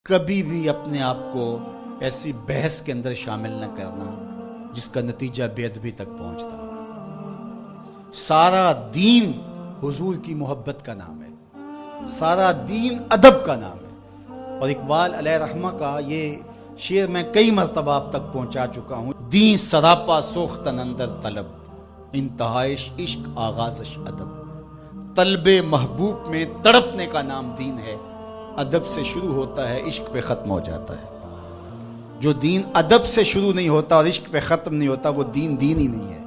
कभी भी अपने आप को ऐसी बहस के अंदर शामिल न करना जिसका नतीजा बेअदबी तक पहुंचता। सारा दीन हुजूर की मोहब्बत का नाम है, सारा दीन अदब का नाम है। और इकबाल अलैहि रहमा का ये शेर मैं कई मरतबा आप तक पहुंचा चुका हूं। दीन सरापा सोख्तन अंदर तलब, इंतहाइश इश्क आगाज़श अदब। तलबे महबूब में तड़पने का नाम दीन है। अदब से शुरू होता है, इश्क पे ख़त्म हो जाता है। जो दीन अदब से शुरू नहीं होता और इश्क पे ख़त्म नहीं होता, वो दीन दीन ही नहीं है।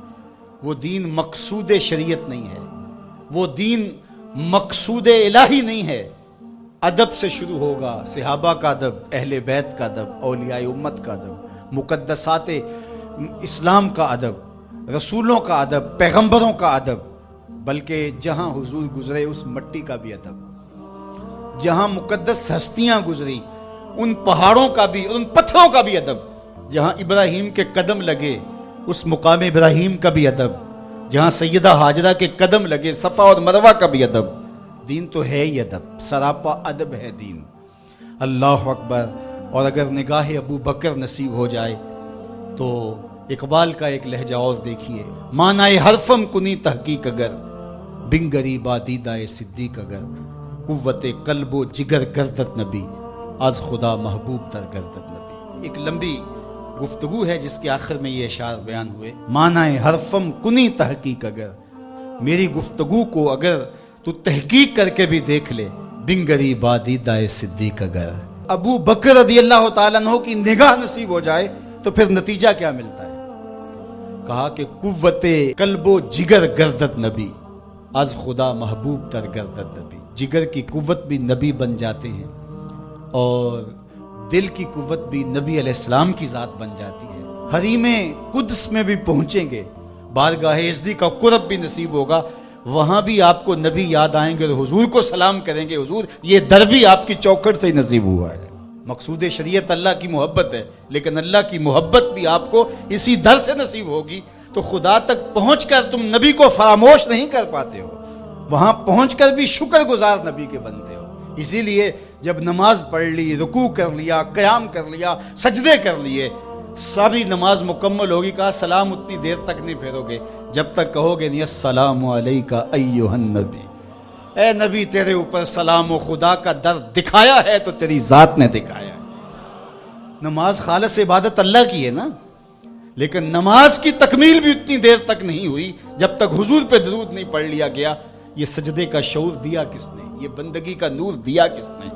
वो दीन मकसूद शरीयत नहीं है, वो दीन मकसूद इलाही नहीं है। अदब से शुरू होगा, सहाबा का अदब, अहले बैत का अदब, औलियाए उम्मत का अदब, मुकद्दसात इस्लाम का अदब, रसूलों का अदब, पैगंबरों का अदब, बल्कि जहां हुजूर गुजरे उस मट्टी का भी अदब, जहां मुकद्दस हस्तियां गुजरी उन पहाड़ों का भी और उन पत्थरों का भी अदब, जहां इब्राहिम के कदम लगे उस मुकाम इब्राहिम का भी अदब, जहां सैयदा हाजरा के कदम लगे सफ़ा और मरवा का भी अदब। दीन तो है ही अदब, सरापा अदब है दीन। अल्लाह अकबर। और अगर निगाह अबू बकर नसीब हो जाए तो इकबाल का एक लहजा और देखिए। मानाए हरफम कुनी तहकीक अगर, बिंगरी बादीदाए सिद्दीक अगर, कुव्वते कल्बो जिगर गर्दत नबी, आज खुदा महबूब तर गर्दत नबी। एक लंबी गुफ्तगू है जिसके आखिर में ये इशार बयान हुए। मानाए हरफम कुनी तहकीक अगर, मेरी गुफ्तगू को अगर तू तहकीक करके भी देख ले, बिंगरी बादीदाए सिद्दीक अगर। अबू बकर रदियल्लाहु ताला अन्हु की निगाह नसीब हो जाए तो फिर नतीजा क्या मिलता है? कहा कि कुव्वते कल्बो जिगर गर्दत नबी, आज खुदा महबूब तर गर्दत नबी। जिगर की कुव्वत भी नबी बन जाते हैं और दिल की कुव्वत भी नबी अलैहिस्सलाम की जात बन जाती है। हरीमे कुद्स में भी पहुंचेंगे, बारगाह इज़्ज़ी का कुर्ब भी नसीब होगा, वहां भी आपको नबी याद आएंगे और हुजूर को सलाम करेंगे, हुजूर ये दर भी आपकी चौखट से ही नसीब हुआ है। मकसूद शरीयत अल्लाह की मोहब्बत है, लेकिन अल्लाह की मोहब्बत भी आपको इसी दर से नसीब होगी। तो खुदा तक पहुंचकर तुम नबी को फरामोश नहीं कर पाते हो, वहां पहुंचकर भी शुक्रगुजार नबी के बनते हो। इसीलिए जब नमाज पढ़ ली, रुकू कर लिया, क़याम कर लिया, सजदे कर लिए, सारी नमाज मुकम्मल होगी, कहा सलाम उतनी देर तक नहीं फेरोगे जब तक कहोगे नहीं अस्सलामु अलैका अय्युहन नबी। ए नबी, तेरे ऊपर सलाम, खुदा का दर दिखाया है तो तेरी जात ने दिखाया है। नमाज खालिस इबादत अल्लाह की है ना, लेकिन नमाज की तकमील भी उतनी देर तक नहीं हुई जब तक हुजूर पे दरूद नहीं पढ़ लिया गया। ये सजदे का शऊर दिया किसने? ये बंदगी का नूर दिया किसने?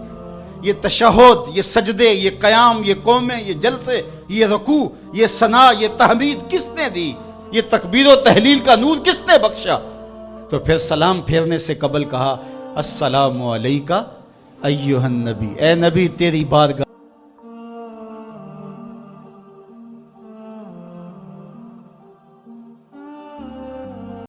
ये तशहुद, ये सजदे, ये क़याम, ये कौमें, ये जलसे, ये रुकू, ये सना, ये तहमीद किसने दी? ये तकबीर और तहलील का नूर किसने बख्शा? तो फिर सलाम फेरने से कबल कहा अस्सलामु अलैका अय्युहन नबी। ए नबी, तेरी बारगाह